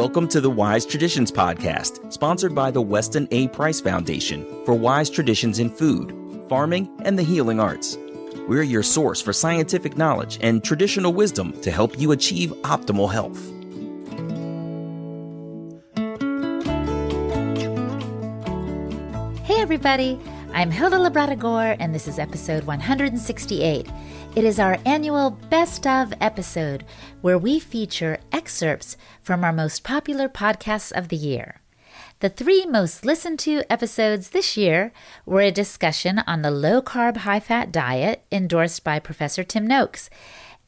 Welcome to the Wise Traditions Podcast, sponsored by the Weston A. Price Foundation for wise traditions in food, farming, and the healing arts. We're your source for scientific knowledge and traditional wisdom to help you achieve optimal health. Hey everybody, I'm Hilda Labrador, and this is episode 168. It is our annual Best Of episode, where we feature excerpts from our most popular podcasts of the year. The 3 most listened to episodes this year were a discussion on the low-carb, high-fat diet endorsed by Professor Tim Noakes,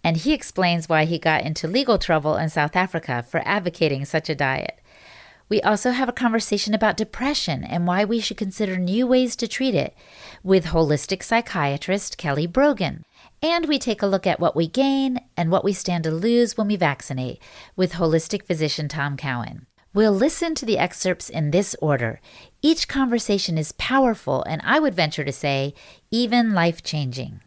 and he explains why he got into legal trouble in South Africa for advocating such a diet. We also have a conversation about depression and why we should consider new ways to treat it with holistic psychiatrist Kelly Brogan. And we take a look at what we gain and what we stand to lose when we vaccinate with holistic physician Tom Cowan. We'll listen to the excerpts in this order. Each conversation is powerful and I would venture to say, even life-changing.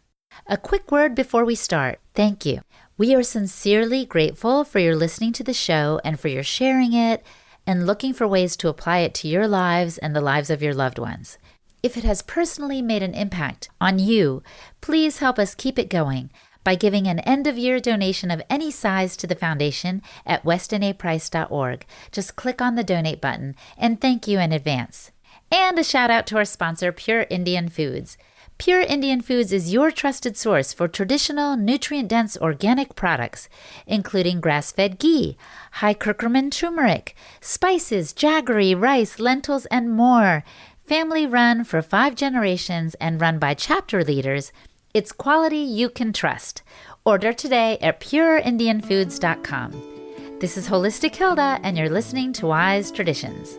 A quick word before we start. Thank you. We are sincerely grateful for your listening to the show and for your sharing it and looking for ways to apply it to your lives and the lives of your loved ones. If it has personally made an impact on you, please help us keep it going by giving an end-of-year donation of any size to the foundation at westonaprice.org. Just click on the donate button, and thank you in advance. And a shout-out to our sponsor, Pure Indian Foods. Pure Indian Foods is your trusted source for traditional, nutrient-dense organic products, including grass-fed ghee, high curcumin turmeric, spices, jaggery, rice, lentils, and more. Family run for 5 generations and run by chapter leaders, it's quality you can trust. Order today at pureindianfoods.com. This is Holistic Hilda, and you're listening to Wise Traditions.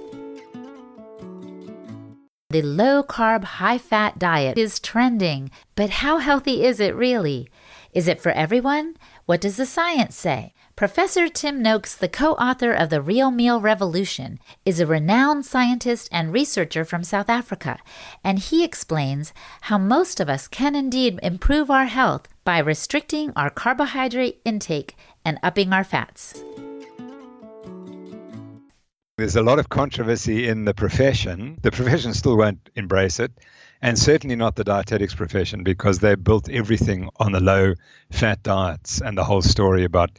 The low-carb, high-fat diet is trending, but how healthy is it really? Is it for everyone? What does the science say? Professor Tim Noakes, the co-author of The Real Meal Revolution, is a renowned scientist and researcher from South Africa, and he explains how most of us can indeed improve our health by restricting our carbohydrate intake and upping our fats. There's a lot of controversy in the profession. The profession still won't embrace it, and certainly not the dietetics profession, because they built everything on the low-fat diets and the whole story about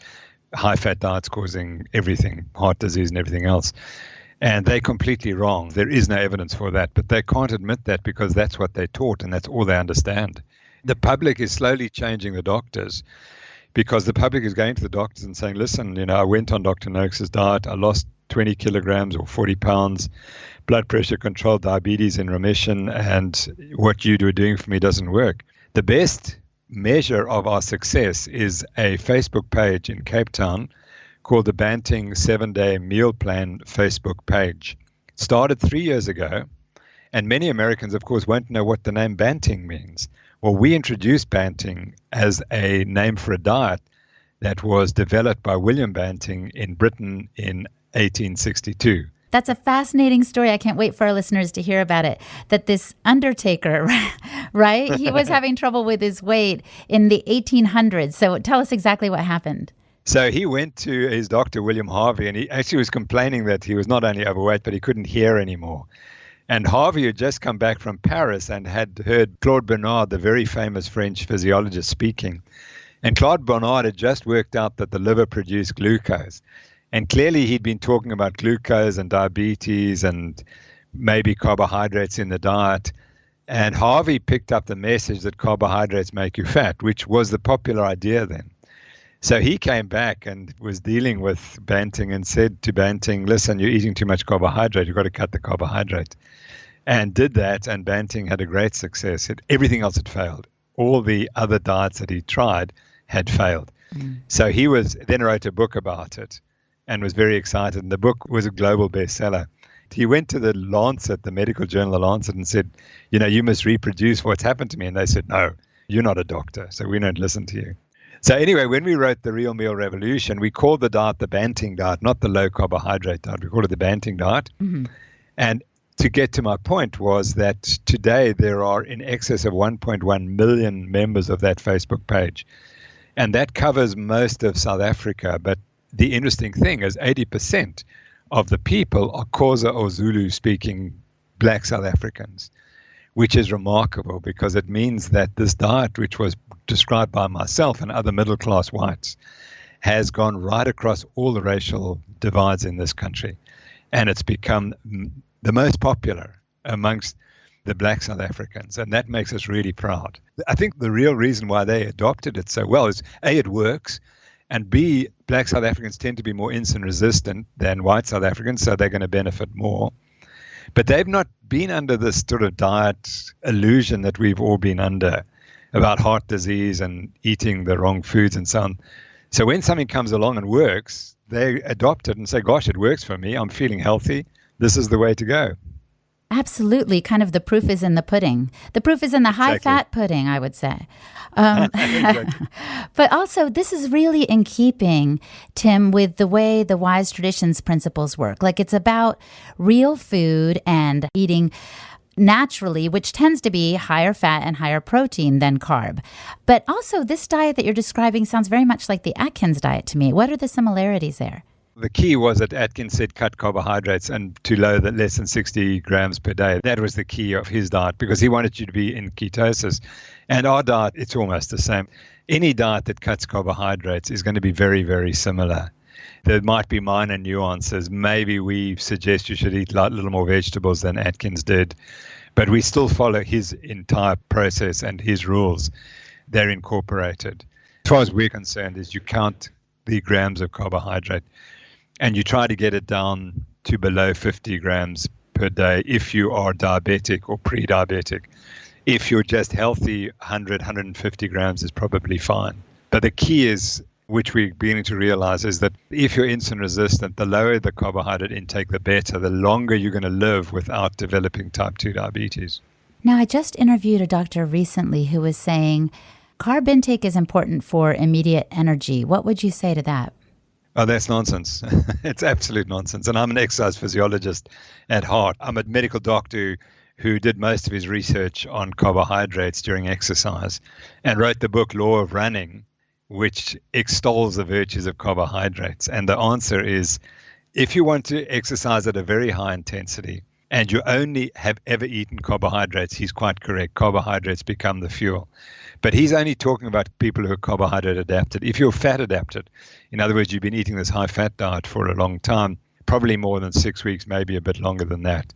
high-fat diets causing everything, heart disease and everything else. And they're completely wrong. There is no evidence for that, but they can't admit that because that's what they're taught and that's all they understand. The public is slowly changing the doctors because the public is going to the doctors and saying, listen, I went on Dr. Noakes' diet, I lost 20 kilograms or 40 pounds, blood pressure control, diabetes in remission, and what you are doing for me doesn't work. The best measure of our success is a Facebook page in Cape Town called the Banting 7-Day Meal Plan Facebook page. It started 3 years ago, and many Americans, of course, won't know what the name Banting means. Well, we introduced Banting as a name for a diet that was developed by William Banting in Britain in 1862. That's a fascinating story. I can't wait for our listeners to hear about it. That this undertaker, right? He was having trouble with his weight in the 1800s. So tell us exactly what happened. So he went to his doctor, William Harvey, and he actually was complaining that he was not only overweight, but he couldn't hear anymore. And Harvey had just come back from Paris and had heard Claude Bernard, the very famous French physiologist, speaking. And Claude Bernard had just worked out that the liver produced glucose. And clearly he'd been talking about glucose and diabetes and maybe carbohydrates in the diet. And Harvey picked up the message that carbohydrates make you fat, which was the popular idea then. So he came back and was dealing with Banting and said to Banting, listen, you're eating too much carbohydrate. You've got to cut the carbohydrate. And did that, and Banting had a great success. Everything else had failed. All the other diets that he tried had failed. So he then wrote a book about it and was very excited. And the book was a global bestseller. He went to the Lancet, the medical journal, the Lancet, and said, you must reproduce what's happened to me. And they said, no, you're not a doctor, so we don't listen to you. So anyway, when we wrote The Real Meal Revolution, we called the diet the Banting diet, not the low carbohydrate diet. We called it the Banting diet. Mm-hmm. And to get to my point was that today there are in excess of 1.1 million members of that Facebook page. And that covers most of South Africa. But the interesting thing is 80% of the people are Xhosa or Zulu-speaking black South Africans, which is remarkable because it means that this diet, which was described by myself and other middle-class whites, has gone right across all the racial divides in this country. And it's become the most popular amongst the black South Africans, and that makes us really proud. I think the real reason why they adopted it so well is, A, it works, and B, black South Africans tend to be more insulin resistant than white South Africans, so they're going to benefit more. But they've not been under this sort of diet illusion that we've all been under about heart disease and eating the wrong foods and so on. So when something comes along and works, they adopt it and say, gosh, it works for me. I'm feeling healthy. This is the way to go. Absolutely. Kind of the proof is in the pudding. The proof is in the high-fat pudding, I would say. Exactly. But also, this is really in keeping, Tim, with the way the Wise Traditions principles work. Like, it's about real food and eating naturally, which tends to be higher fat and higher protein than carb. But also, this diet that you're describing sounds very much like the Atkins diet to me. What are the similarities there? The key was that Atkins said cut carbohydrates and to less than 60 grams per day. That was the key of his diet because he wanted you to be in ketosis. And our diet, it's almost the same. Any diet that cuts carbohydrates is going to be very, very similar. There might be minor nuances. Maybe we suggest you should eat a little more vegetables than Atkins did, but we still follow his entire process and his rules. They're incorporated. As far as we're concerned, is you count the grams of carbohydrate and you try to get it down to below 50 grams per day if you are diabetic or pre-diabetic. If you're just healthy, 100, 150 grams is probably fine. But the key is, which we're beginning to realize, is that if you're insulin resistant, the lower the carbohydrate intake, the better, the longer you're going to live without developing type 2 diabetes. Now, I just interviewed a doctor recently who was saying carb intake is important for immediate energy. What would you say to that? Oh, that's nonsense. It's absolute nonsense. And I'm an exercise physiologist at heart. I'm a medical doctor who did most of his research on carbohydrates during exercise and wrote the book Law of Running, which extols the virtues of carbohydrates. And the answer is, if you want to exercise at a very high intensity and you only have ever eaten carbohydrates, he's quite correct. Carbohydrates become the fuel. But he's only talking about people who are carbohydrate adapted. If you're fat adapted, in other words, you've been eating this high fat diet for a long time, probably more than 6 weeks, maybe a bit longer than that,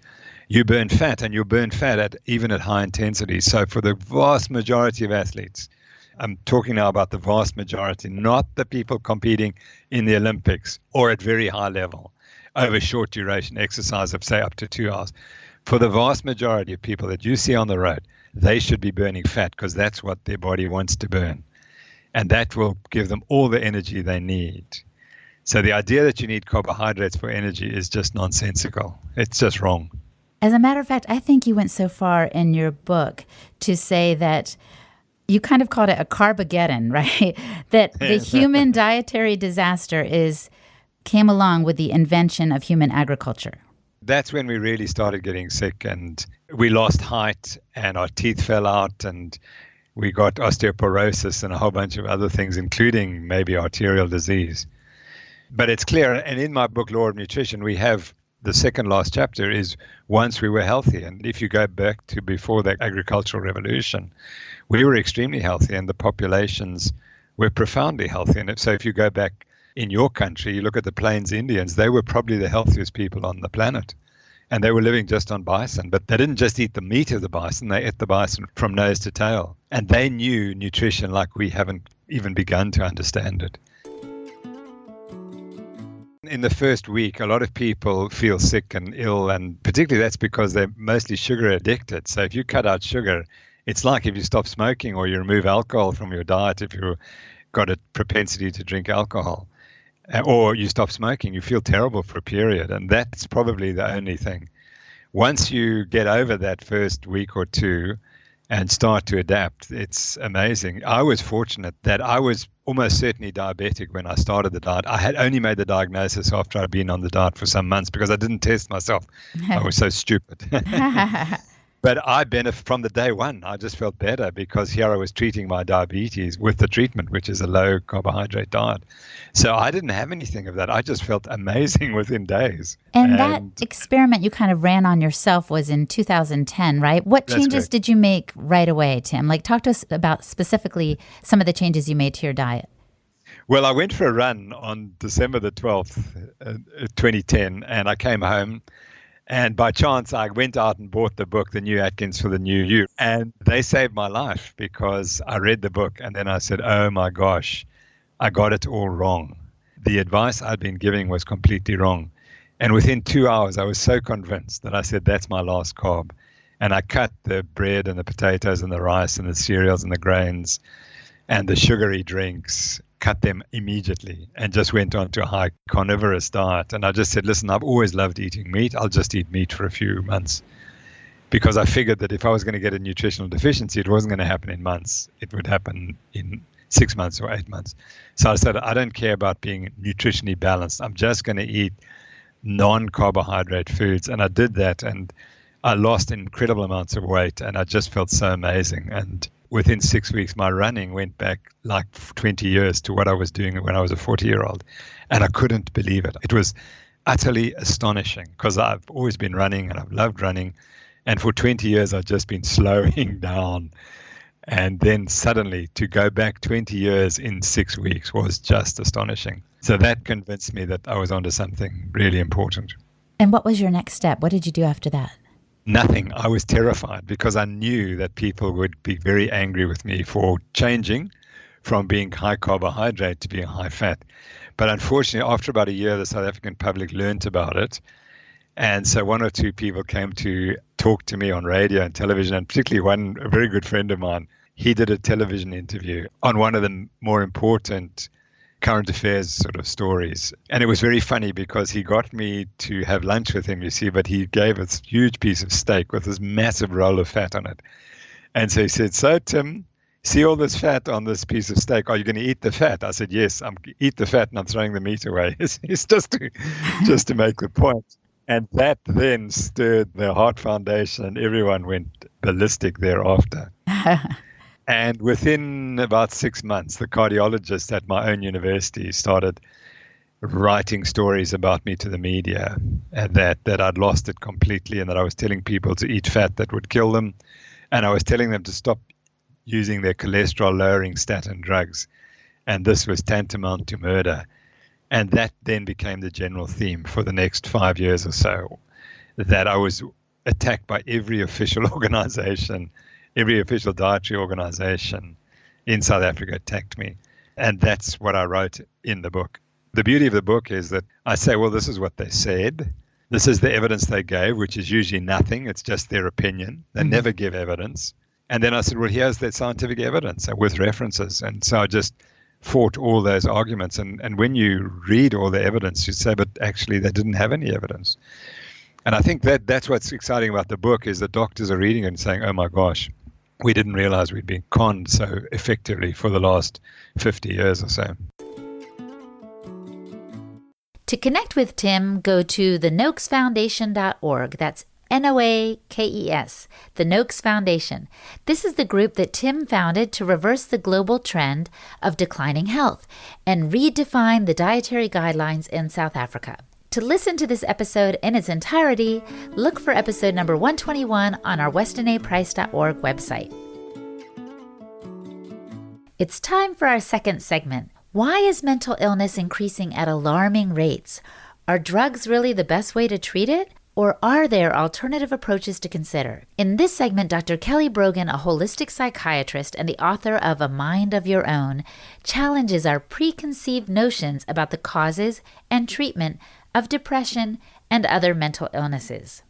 you burn fat, and you'll burn fat even at high intensity. So for the vast majority of athletes, I'm talking now about the vast majority, not the people competing in the Olympics or at very high level over short duration exercise of, say, up to 2 hours. For the vast majority of people that you see on the road, they should be burning fat because that's what their body wants to burn. And that will give them all the energy they need. So the idea that you need carbohydrates for energy is just nonsensical. It's just wrong. As a matter of fact, I think you went so far in your book to say that you kind of called it a carbageddon, right? That the human dietary disaster came along with the invention of human agriculture. That's when we really started getting sick, and we lost height and our teeth fell out and we got osteoporosis and a whole bunch of other things, including maybe arterial disease. But it's clear, and in my book, Law of Nutrition, we have the second last chapter is once we were healthy. And if you go back to before the agricultural revolution, we were extremely healthy and the populations were profoundly healthy. And so if you go back in your country, you look at the Plains Indians, they were probably the healthiest people on the planet. And they were living just on bison, but they didn't just eat the meat of the bison, they ate the bison from nose to tail. And they knew nutrition like we haven't even begun to understand it. In the first week, a lot of people feel sick and ill, and particularly that's because they're mostly sugar addicted. So if you cut out sugar, it's like if you stop smoking or you remove alcohol from your diet, if you've got a propensity to drink alcohol. Or you stop smoking, you feel terrible for a period, and that's probably the only thing. Once you get over that first week or two and start to adapt, it's amazing. I was fortunate that I was almost certainly diabetic when I started the diet. I had only made the diagnosis after I'd been on the diet for some months because I didn't test myself. I was so stupid. But I benefit from the day one. I just felt better because here I was treating my diabetes with the treatment, which is a low carbohydrate diet. So I didn't have anything of that. I just felt amazing within days. And that experiment you kind of ran on yourself was in 2010, right? What changes did you make right away, Tim? Like, talk to us about specifically some of the changes you made to your diet. Well, I went for a run on December the 12th, 2010, and I came home. And by chance, I went out and bought the book, The New Atkins for the New You. And they saved my life because I read the book and then I said, oh my gosh, I got it all wrong. The advice I'd been giving was completely wrong. And within 2 hours, I was so convinced that I said, that's my last carb. And I cut the bread and the potatoes and the rice and the cereals and the grains and the sugary drinks, cut them immediately and just went on to a high carnivorous diet. And I just said, listen, I've always loved eating meat. I'll just eat meat for a few months because I figured that if I was going to get a nutritional deficiency, it wasn't going to happen in months. It would happen in 6 months or 8 months. So I said, I don't care about being nutritionally balanced. I'm just going to eat non-carbohydrate foods. And I did that and I lost incredible amounts of weight and I just felt so amazing. And within 6 weeks, my running went back like 20 years to what I was doing when I was a 40-year-old. And I couldn't believe it. It was utterly astonishing because I've always been running and I've loved running. And for 20 years, I've just been slowing down. And then suddenly to go back 20 years in 6 weeks was just astonishing. So that convinced me that I was onto something really important. And what was your next step? What did you do after that? Nothing. I was terrified because I knew that people would be very angry with me for changing from being high carbohydrate to being high fat. But unfortunately, after about a year, the South African public learned about it. And so one or two people came to talk to me on radio and television, and particularly a very good friend of mine, he did a television interview on one of the more important current affairs sort of stories. And it was very funny because he got me to have lunch with him, you see, but he gave us a huge piece of steak with this massive roll of fat on it. And so he said, so Tim, see all this fat on this piece of steak, are you going to eat the fat? I said, yes, I'm eat the fat and I'm throwing the meat away. It's just to make the point. And that then stirred the Heart Foundation and everyone went ballistic thereafter. And within about 6 months, the cardiologist at my own university started writing stories about me to the media, and that I'd lost it completely and that I was telling people to eat fat that would kill them. And I was telling them to stop using their cholesterol-lowering statin drugs. And this was tantamount to murder. And that then became the general theme for the next 5 years or so, that I was attacked by every official organization. Every official dietary organization in South Africa attacked me. And that's what I wrote in the book. The beauty of the book is that I say, well, this is what they said. This is the evidence they gave, which is usually nothing. It's just their opinion. They never give evidence. And then I said, well, here's the scientific evidence with references. And so I just fought all those arguments. And when you read all the evidence, you say, but actually they didn't have any evidence. And I think that's what's exciting about the book is that doctors are reading it and saying, oh my gosh, we didn't realize we'd been conned so effectively for the last 50 years or so. To connect with Tim, go to thenoakesfoundation.org. That's Noakes, the Noakes Foundation. This is the group that Tim founded to reverse the global trend of declining health and redefine the dietary guidelines in South Africa. To listen to this episode in its entirety, look for episode number 121 on our westonaprice.org website. It's time for our second segment. Why is mental illness increasing at alarming rates? Are drugs really the best way to treat it? Or are there alternative approaches to consider? In this segment, Dr. Kelly Brogan, a holistic psychiatrist and the author of A Mind of Your Own, challenges our preconceived notions about the causes and treatment of depression and other mental illnesses.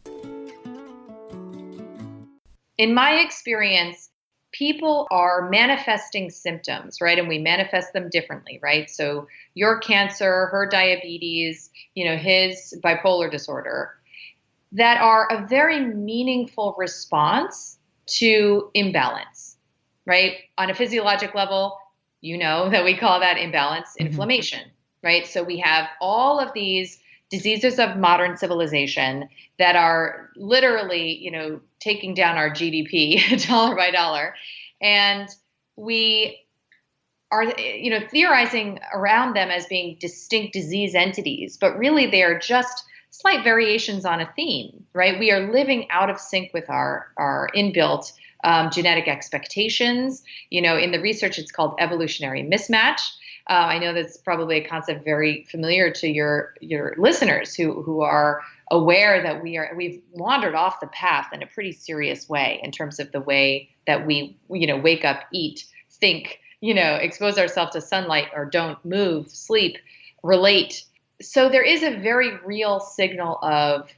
In my experience, people are manifesting symptoms, right? And we manifest them differently, right? So your cancer, her diabetes, his bipolar disorder, that are a very meaningful response to imbalance, right? On a physiologic level, that we call that imbalance inflammation, right? So we have all of these diseases of modern civilization that are literally, taking down our GDP dollar by dollar. And we are, theorizing around them as being distinct disease entities, but really they are just slight variations on a theme, right? We are living out of sync with our inbuilt genetic expectations. In the research, it's called evolutionary mismatch. I know that's probably a concept very familiar to your listeners who are aware that we've wandered off the path in a pretty serious way in terms of the way that we wake up, eat, think, expose ourselves to sunlight, or don't move, sleep, relate. So there is a very real signal of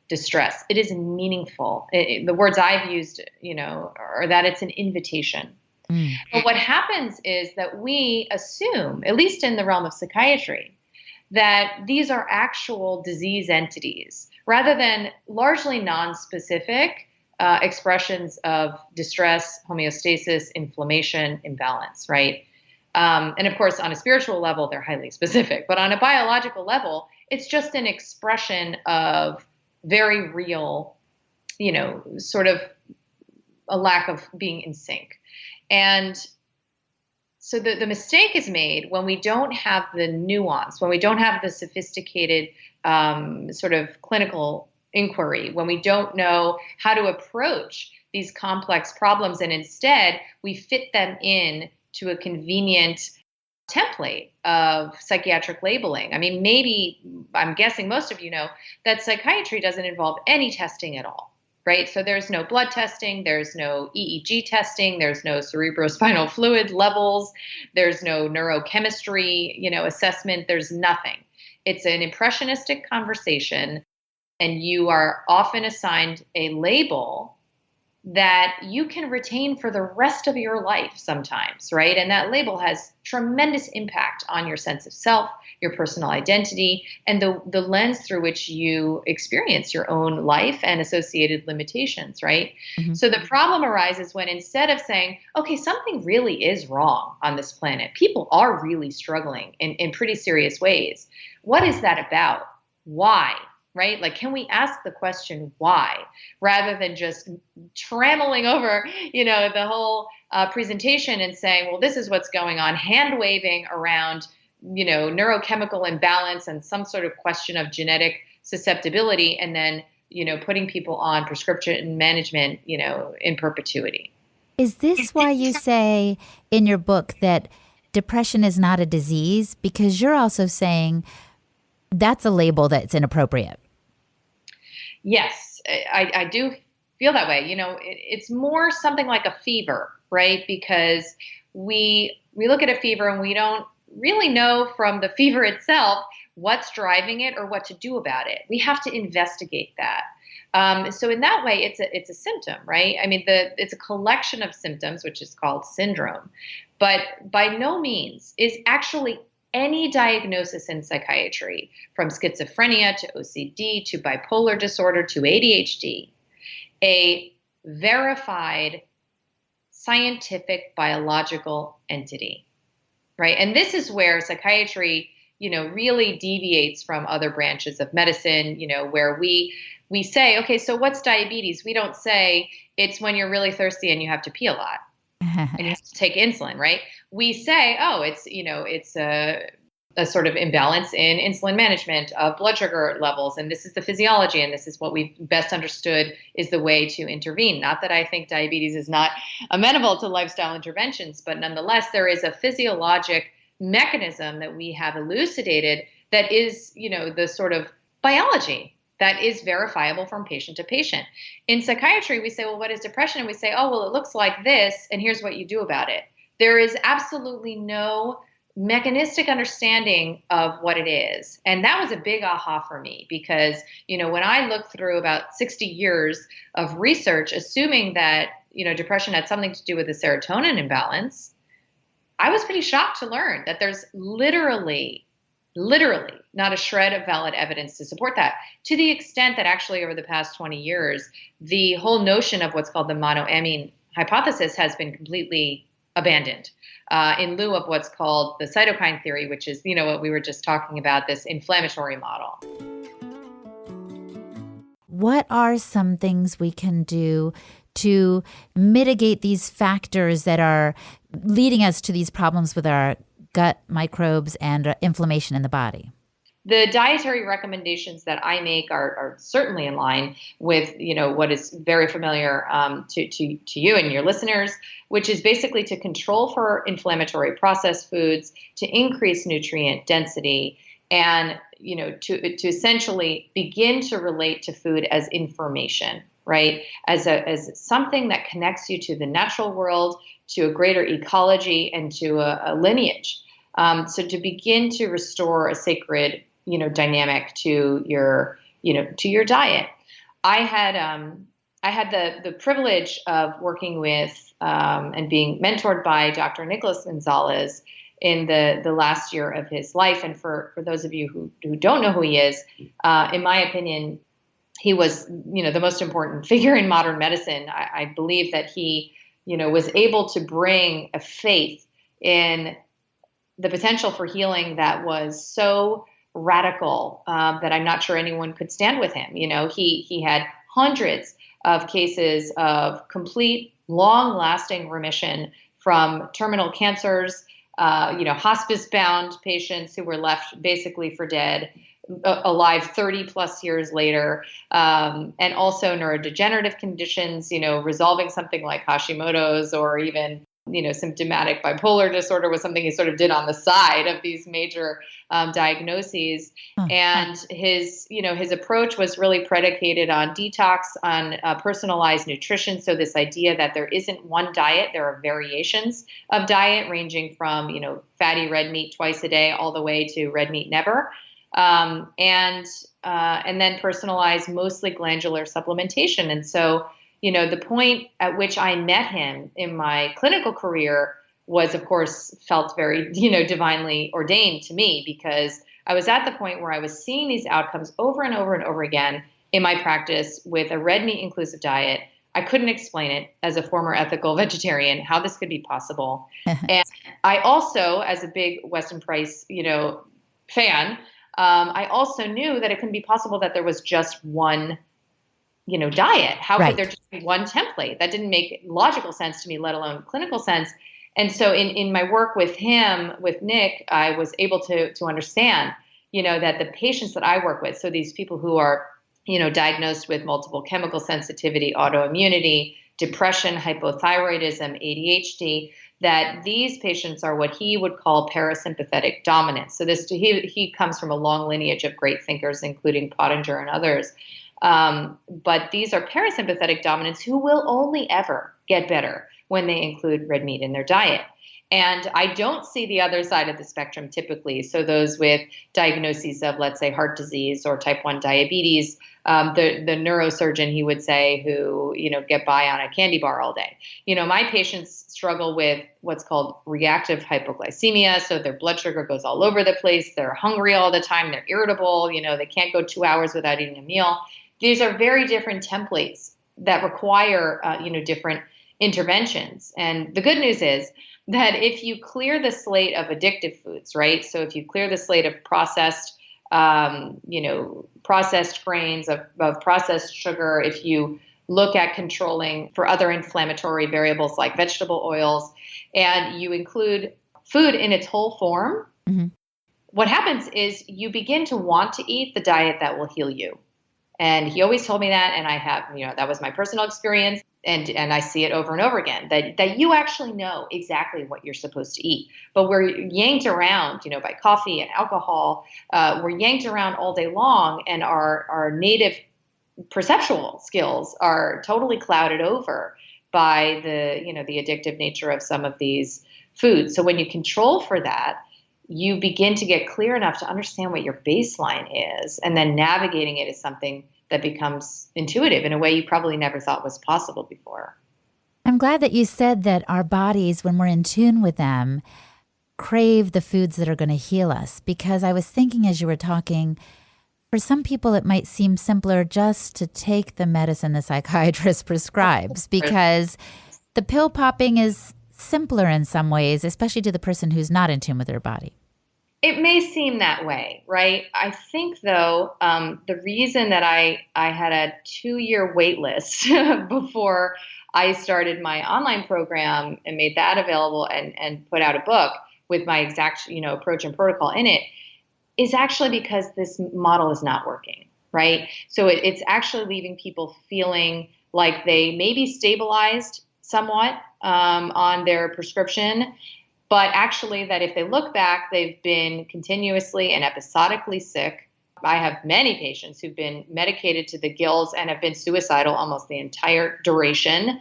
distress. It is meaningful. The words I've used, are that it's an invitation. But what happens is that we assume, at least in the realm of psychiatry, that these are actual disease entities rather than largely non-specific expressions of distress, homeostasis, inflammation, imbalance, right? And of course, on a spiritual level, they're highly specific. But on a biological level, it's just an expression of very real, sort of a lack of being in sync. And so the mistake is made when we don't have the nuance, when we don't have the sophisticated sort of clinical inquiry, when we don't know how to approach these complex problems, and instead we fit them in to a convenient template of psychiatric labeling. I mean, maybe, I'm guessing most of you know that psychiatry doesn't involve any testing at all. Right? So there's no blood testing, there's no EEG testing, there's no cerebrospinal fluid levels, there's no neurochemistry, assessment, there's nothing. It's an impressionistic conversation, and you are often assigned a label that you can retain for the rest of your life sometimes, right? And that label has tremendous impact on your sense of self, your personal identity, and the lens through which you experience your own life and associated limitations, right? Mm-hmm. So the problem arises when, instead of saying, okay, something really is wrong on this planet, people are really struggling in pretty serious ways. What is that about? Why? Right? Like, can we ask the question why, rather than just trammeling over, the whole presentation and saying, well, this is what's going on, hand waving around, neurochemical imbalance and some sort of question of genetic susceptibility, and then, putting people on prescription management, in perpetuity. Is this why you say in your book that depression is not a disease? Because you're also saying that's a label that's inappropriate. Yes, I do feel that way. It's more something like a fever, right? Because we look at a fever and we don't really know from the fever itself what's driving it or what to do about it. We have to investigate that. So in that way, it's a symptom, right? I mean, it's a collection of symptoms, which is called syndrome, but by no means is actually any diagnosis in psychiatry, from schizophrenia to OCD to bipolar disorder to ADHD, a verified scientific biological entity, right? And this is where psychiatry, really deviates from other branches of medicine, where we say, okay, so what's diabetes? We don't say it's when you're really thirsty and you have to pee a lot. And you have to take insulin, right? We say, oh, it's a sort of imbalance in insulin management of blood sugar levels, and this is the physiology, and this is what we've best understood is the way to intervene. Not that I think diabetes is not amenable to lifestyle interventions, but nonetheless, there is a physiologic mechanism that we have elucidated that is, the sort of biology that is verifiable from patient to patient. In psychiatry, we say, well, what is depression? And we say, oh, well, it looks like this, and here's what you do about it. There is absolutely no mechanistic understanding of what it is. And that was a big aha for me, because, when I looked through about 60 years of research, assuming that, depression had something to do with the serotonin imbalance, I was pretty shocked to learn that there's literally not a shred of valid evidence to support that, to the extent that actually over the past 20 years, the whole notion of what's called the monoamine hypothesis has been completely abandoned in lieu of what's called the cytokine theory, which is, what we were just talking about, this inflammatory model. what are some things we can do to mitigate these factors that are leading us to these problems with our gut microbes and inflammation in the body? The dietary recommendations that I make are certainly in line with, what is very familiar to you and your listeners, which is basically to control for inflammatory processed foods, to increase nutrient density, and to essentially begin to relate to food as information, right? As something that connects you to the natural world, to a greater ecology, and to a lineage. So to begin to restore a sacred dynamic to your diet. I had the privilege of working with and being mentored by Dr. Nicholas Gonzalez in the last year of his life. And for those of you who don't know who he is, in my opinion, he was the most important figure in modern medicine. I believe that he was able to bring a faith in the potential for healing that was so radical that I'm not sure anyone could stand with him. He had hundreds of cases of complete, long-lasting remission from terminal cancers, hospice-bound patients who were left basically for dead, alive 30 plus years later, and also neurodegenerative conditions, resolving something like Hashimoto's, or even symptomatic bipolar disorder was something he sort of did on the side of these major diagnoses. And his approach was really predicated on detox, on personalized nutrition. So this idea that there isn't one diet, there are variations of diet ranging from, fatty red meat twice a day all the way to red meat never. And then personalized, mostly glandular supplementation. And so the point at which I met him in my clinical career was, of course, felt very, divinely ordained to me, because I was at the point where I was seeing these outcomes over and over and over again in my practice with a red meat inclusive diet. I couldn't explain it as a former ethical vegetarian, how this could be possible. And I also, as a big Weston Price, fan, I also knew that it couldn't be possible that there was just one diet. How could there just be one template? That didn't make logical sense to me, let alone clinical sense. And so in my work with him, with Nick, I was able to understand, that the patients that I work with, so these people who are, diagnosed with multiple chemical sensitivity, autoimmunity, depression, hypothyroidism, ADHD, that these patients are what he would call parasympathetic dominance. So he comes from a long lineage of great thinkers, including Pottinger and others. But these are parasympathetic dominants who will only ever get better when they include red meat in their diet. And I don't see the other side of the spectrum typically. So those with diagnoses of, let's say, heart disease or type 1 diabetes, the neurosurgeon, he would say, who, get by on a candy bar all day. My patients struggle with what's called reactive hypoglycemia. So their blood sugar goes all over the place. They're hungry all the time. They're irritable. They can't go 2 hours without eating a meal. These are very different templates that require, different interventions. And the good news is that if you clear the slate of addictive foods, right? So if you clear the slate of processed, processed grains, of processed sugar, if you look at controlling for other inflammatory variables like vegetable oils, and you include food in its whole form, what happens is you begin to want to eat the diet that will heal you. And he always told me that, and I have, that was my personal experience, and I see it over and over again, that you actually know exactly what you're supposed to eat. But we're yanked around, by coffee and alcohol. We're yanked around all day long, and our native perceptual skills are totally clouded over by the addictive nature of some of these foods. So when you control for that, you begin to get clear enough to understand what your baseline is, and then navigating it is something that becomes intuitive in a way you probably never thought was possible before. I'm glad that you said that our bodies, when we're in tune with them, crave the foods that are going to heal us, because I was thinking as you were talking, for some people it might seem simpler just to take the medicine the psychiatrist prescribes, because the pill popping is simpler in some ways, especially to the person who's not in tune with their body. It may seem that way, right? I think, though, the reason that I had a 2-year wait list before I started my online program and made that available and put out a book with my exact, approach and protocol in it is actually because this model is not working, right? So it's actually leaving people feeling like they may be stabilized somewhat on their prescription, but actually that if they look back, they've been continuously and episodically sick. I have many patients who've been medicated to the gills and have been suicidal almost the entire duration.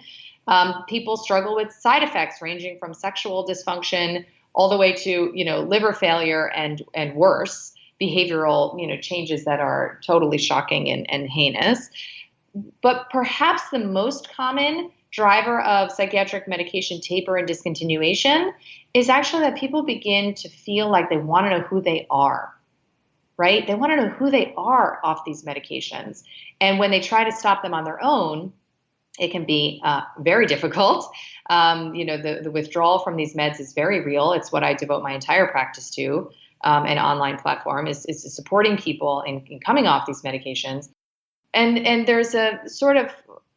People struggle with side effects ranging from sexual dysfunction all the way to, liver failure and worse behavioral, changes that are totally shocking and heinous. But perhaps the most common driver of psychiatric medication taper and discontinuation is actually that people begin to feel like they want to know who they are, right? They want to know who they are off these medications. And when they try to stop them on their own, it can be very difficult. The withdrawal from these meds is very real. It's what I devote my entire practice to. An online platform is supporting people in coming off these medications. And there's a sort of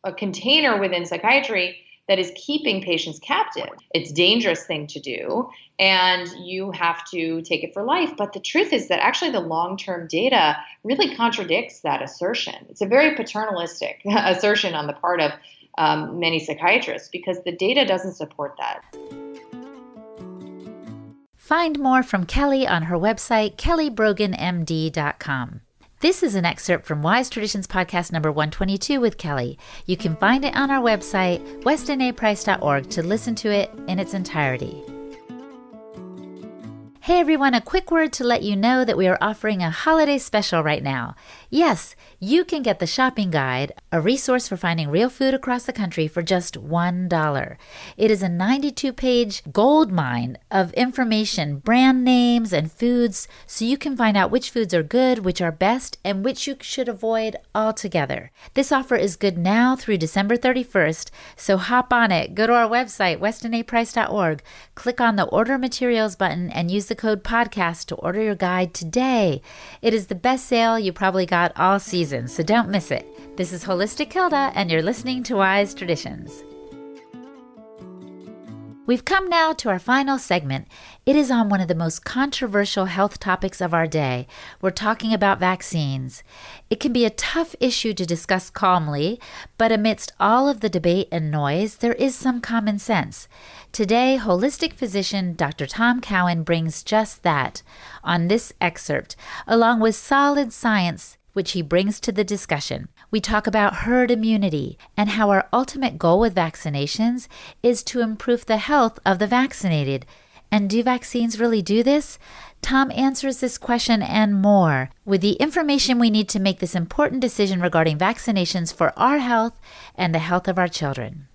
a container within psychiatry that is keeping patients captive. It's a dangerous thing to do, and you have to take it for life. But the truth is that actually the long-term data really contradicts that assertion. It's a very paternalistic assertion on the part of many psychiatrists because the data doesn't support that. Find more from Kelly on her website, kellybroganmd.com. This is an excerpt from Wise Traditions podcast number 122 with Kelly. You can find it on our website, westinaprice.org, to listen to it in its entirety. Hey everyone, a quick word to let you know that we are offering a holiday special right now. Yes, you can get the shopping guide, a resource for finding real food across the country, for just $1. It is a 92-page gold mine of information, brand names, and foods, so you can find out which foods are good, which are best, and which you should avoid altogether. This offer is good now through December 31st, so hop on it. Go to our website, westinaprice.org, click on the Order Materials button, and use the code podcast to order your guide today. It is the best sale you probably got all season, so don't miss it. This is Holistic Hilda, and you're listening to Wise Traditions. We've come now to our final segment. It is on one of the most controversial health topics of our day. We're talking about vaccines. It can be a tough issue to discuss calmly, but amidst all of the debate and noise, there is some common sense. Today, holistic physician Dr. Tom Cowan brings just that on this excerpt, along with solid science, which he brings to the discussion. We talk about herd immunity and how our ultimate goal with vaccinations is to improve the health of the vaccinated. And do vaccines really do this? Tom answers this question and more with the information we need to make this important decision regarding vaccinations for our health and the health of our children.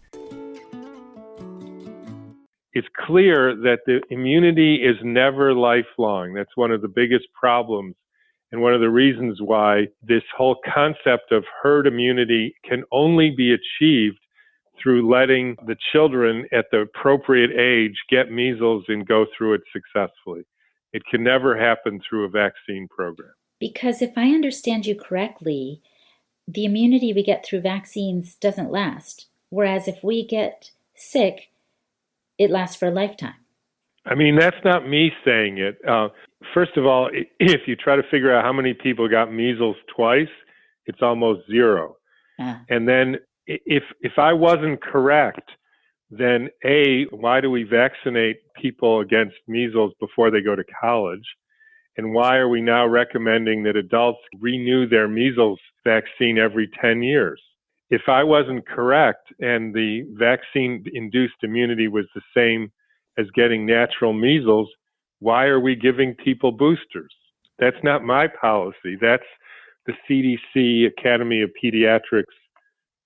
It's clear that the immunity is never lifelong. That's one of the biggest problems and one of the reasons why this whole concept of herd immunity can only be achieved through letting the children at the appropriate age get measles and go through it successfully. It can never happen through a vaccine program. Because if I understand you correctly, the immunity we get through vaccines doesn't last. Whereas if we get sick, it lasts for a lifetime. I mean, that's not me saying it. First of all, if you try to figure out how many people got measles twice, it's almost zero. And then if I wasn't correct, then A, why do we vaccinate people against measles before they go to college? And why are we now recommending that adults renew their measles vaccine every 10 years? If I wasn't correct and the vaccine-induced immunity was the same as getting natural measles, why are we giving people boosters? That's not my policy. That's the CDC, Academy of Pediatrics,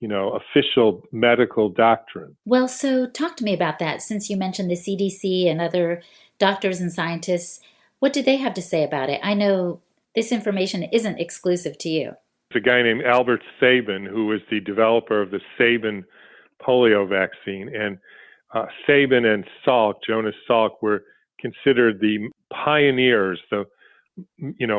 official medical doctrine. Well, so talk to me about that. Since you mentioned the CDC and other doctors and scientists, what do they have to say about it? I know this information isn't exclusive to you. It's a guy named Albert Sabin, who was the developer of the Sabin polio vaccine. And Sabin and Salk, Jonas Salk, were considered the pioneers, the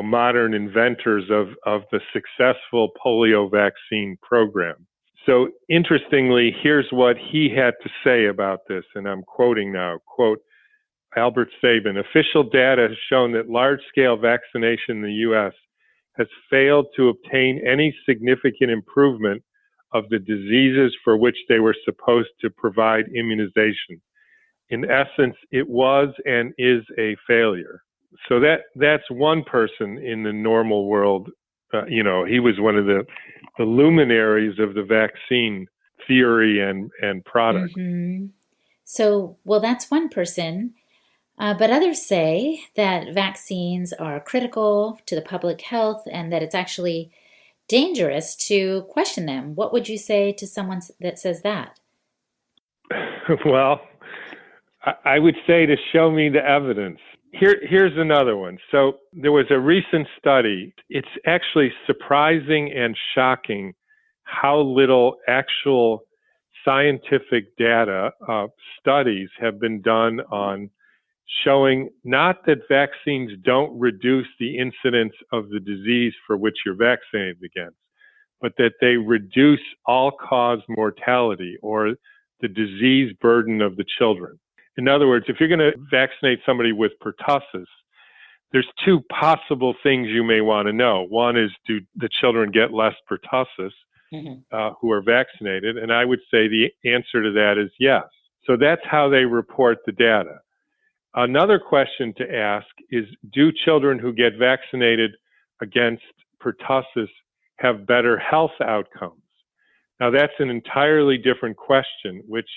modern inventors of the successful polio vaccine program. So interestingly, here's what he had to say about this, and I'm quoting now, quote, Albert Sabin, official data has shown that large-scale vaccination in the U.S. has failed to obtain any significant improvement of the diseases for which they were supposed to provide immunization. In essence, it was and is a failure. So that's one person in the normal world. He was one of the luminaries of the vaccine theory and product. Mm-hmm. So, well, that's one person. But others say that vaccines are critical to the public health and that it's actually dangerous to question them. What would you say to someone that says that? Well, I would say to show me the evidence. Here's another one. So there was a recent study. It's actually surprising and shocking how little actual scientific data studies have been done on showing not that vaccines don't reduce the incidence of the disease for which you're vaccinated against, but that they reduce all-cause mortality or the disease burden of the children. In other words, if you're going to vaccinate somebody with pertussis, there's two possible things you may want to know. One is, do the children get less pertussis who are vaccinated? And I would say the answer to that is yes. So that's how they report the data. Another question to ask is, do children who get vaccinated against pertussis have better health outcomes? Now, that's an entirely different question, which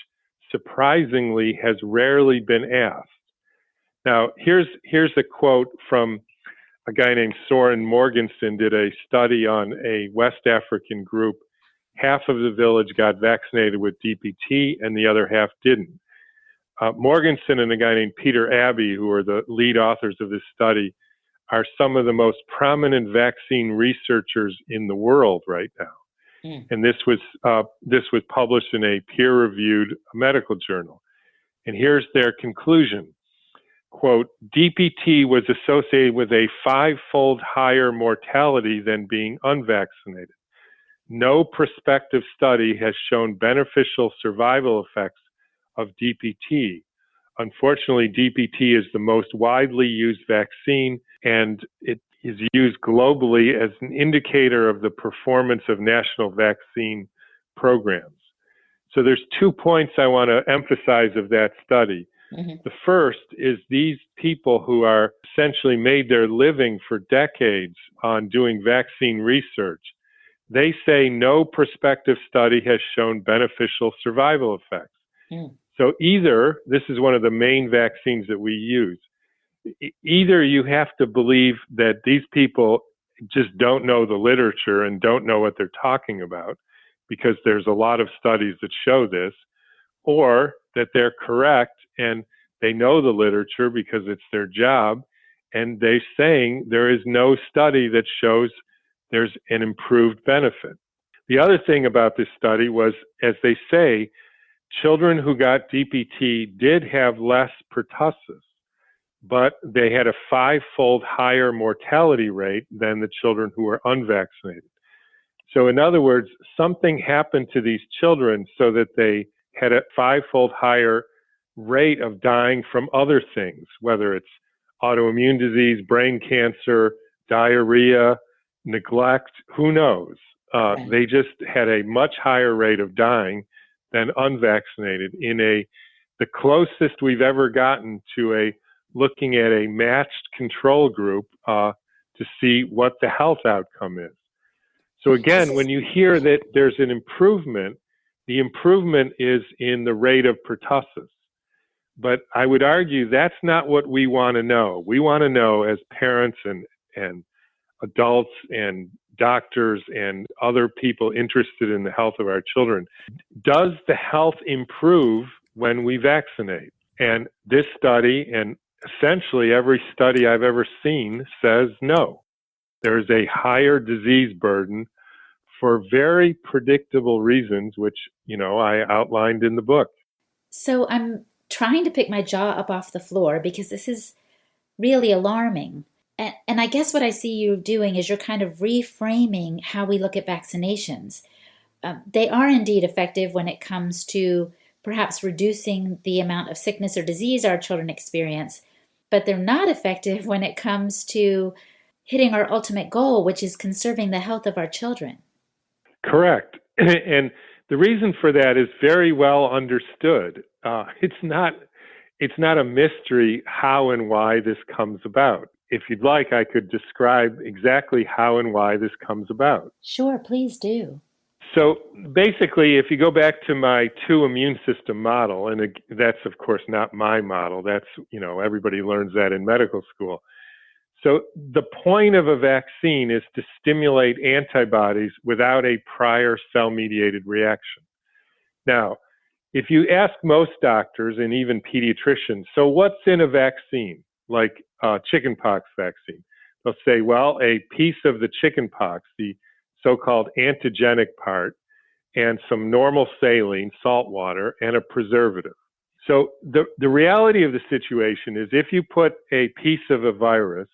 surprisingly has rarely been asked. Now, here's a quote from a guy named Soren Morgensen, did a study on a West African group. Half of the village got vaccinated with DPT and the other half didn't. Morgensen and a guy named Peter Abbey, who are the lead authors of this study, are some of the most prominent vaccine researchers in the world right now. And this was published in a peer-reviewed medical journal. And here's their conclusion. Quote, DPT was associated with a 5-fold higher mortality than being unvaccinated. No prospective study has shown beneficial survival effects of DPT. Unfortunately, DPT is the most widely used vaccine, and it is used globally as an indicator of the performance of national vaccine programs. So there's 2 points I want to emphasize of that study. The first is these people who are essentially made their living for decades on doing vaccine research, they say no prospective study has shown beneficial survival effects. So either, this is one of the main vaccines that we use, either you have to believe that these people just don't know the literature and don't know what they're talking about, because there's a lot of studies that show this, or that they're correct and they know the literature because it's their job, and they're saying there is no study that shows there's an improved benefit. The other thing about this study was, as they say, children who got DPT did have less pertussis, but they had a 5-fold higher mortality rate than the children who were unvaccinated. So in other words, something happened to these children so that they had a 5-fold higher rate of dying from other things, whether it's autoimmune disease, brain cancer, diarrhea, neglect, who knows? They just had a much higher rate of dying than unvaccinated in the closest we've ever gotten to looking at a matched control group to see what the health outcome is. So again, when you hear that there's an improvement, the improvement is in the rate of pertussis. But I would argue that's not what we want to know. We want to know, as parents and adults and doctors and other people interested in the health of our children, does the health improve when we vaccinate? And this study, and essentially every study I've ever seen, says no. There's a higher disease burden for very predictable reasons, which, I outlined in the book. So I'm trying to pick my jaw up off the floor because this is really alarming. And I guess what I see you doing is you're kind of reframing how we look at vaccinations. They are indeed effective when it comes to perhaps reducing the amount of sickness or disease our children experience, but they're not effective when it comes to hitting our ultimate goal, which is conserving the health of our children. Correct. And the reason for that is very well understood. It's not a mystery how and why this comes about. If you'd like, I could describe exactly how and why this comes about. Sure, please do. So basically, if you go back to my 2 immune system model, and that's of course not my model, that's, everybody learns that in medical school. So the point of a vaccine is to stimulate antibodies without a prior cell-mediated reaction. Now, if you ask most doctors and even pediatricians, so what's in a vaccine, like a chickenpox vaccine? They'll say, well, a piece of the chickenpox, the so-called antigenic part, and some normal saline, salt water, and a preservative. So the reality of the situation is if you put a piece of a virus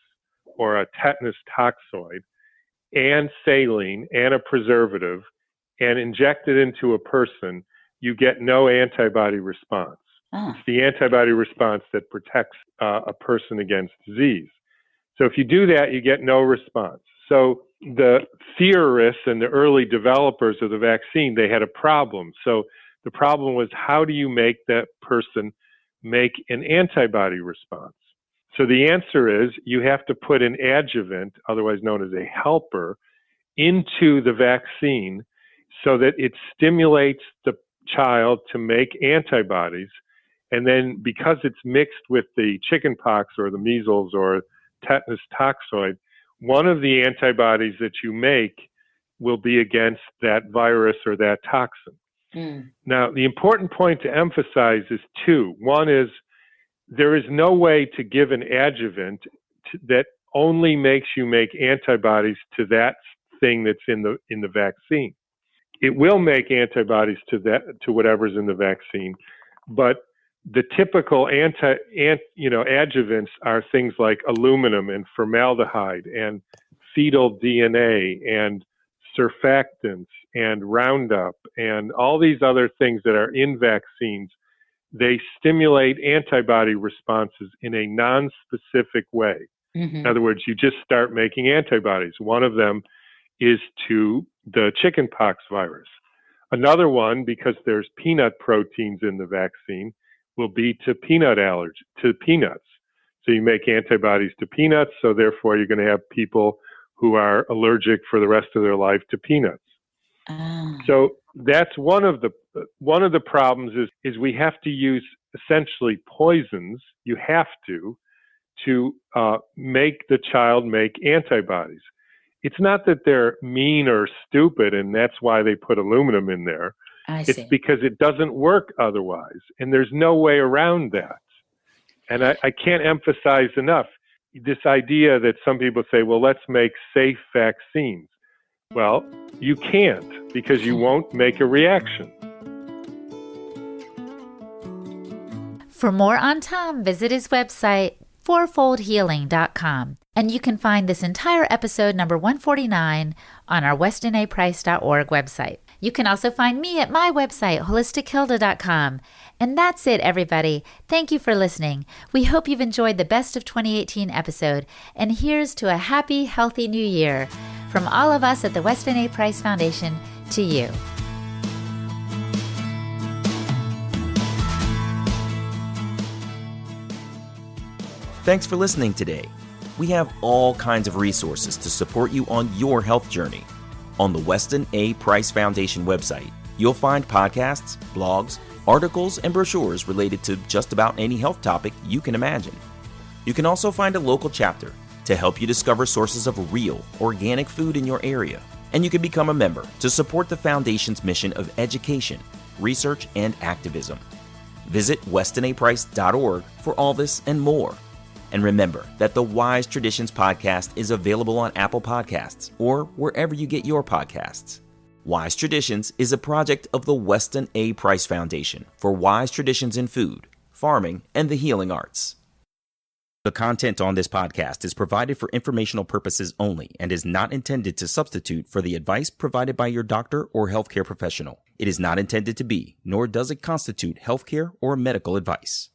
or a tetanus toxoid and saline and a preservative and inject it into a person, you get no antibody response. It's the antibody response that protects a person against disease. So if you do that, you get no response. So the theorists and the early developers of the vaccine, they had a problem. So the problem was, how do you make that person make an antibody response? So the answer is you have to put an adjuvant, otherwise known as a helper, into the vaccine so that it stimulates the child to make antibodies. And then because it's mixed with the chickenpox or the measles or tetanus toxoid, one of the antibodies that you make will be against that virus or that toxin. Now, the important point to emphasize is 2. One is there is no way to give an adjuvant that only makes you make antibodies to that thing that's in the vaccine. It will make antibodies to whatever's in the vaccine, but the typical adjuvants are things like aluminum and formaldehyde and fetal DNA and surfactants and Roundup and all these other things that are in vaccines. They stimulate antibody responses in a non-specific way. Mm-hmm. In other words, you just start making antibodies. One of them is to the chickenpox virus. Another one, because there's peanut proteins in the vaccine, will be to peanut allergy, to peanuts. So you make antibodies to peanuts, so therefore you're going to have people who are allergic for the rest of their life to peanuts. So that's one of the problems is we have to use essentially poisons. You have to make the child make antibodies. It's not that they're mean or stupid, and that's why they put aluminum in there. It's because it doesn't work otherwise, and there's no way around that. And I can't emphasize enough this idea that some people say, well, let's make safe vaccines. Well, you can't, because you won't make a reaction. For more on Tom, visit his website, fourfoldhealing.com. And you can find this entire episode, number 149, on our westinaprice.org website. You can also find me at my website, holistichilda.com. And that's it, everybody. Thank you for listening. We hope you've enjoyed the Best of 2018 episode. And here's to a happy, healthy new year. From all of us at the Weston A. Price Foundation to you. Thanks for listening today. We have all kinds of resources to support you on your health journey. On the Weston A. Price Foundation website, you'll find podcasts, blogs, articles, and brochures related to just about any health topic you can imagine. You can also find a local chapter to help you discover sources of real, organic food in your area. And you can become a member to support the Foundation's mission of education, research, and activism. Visit westonaprice.org for all this and more. And remember that the Wise Traditions podcast is available on Apple Podcasts or wherever you get your podcasts. Wise Traditions is a project of the Weston A. Price Foundation for wise traditions in food, farming, and the healing arts. The content on this podcast is provided for informational purposes only and is not intended to substitute for the advice provided by your doctor or healthcare professional. It is not intended to be, nor does it constitute healthcare or medical advice.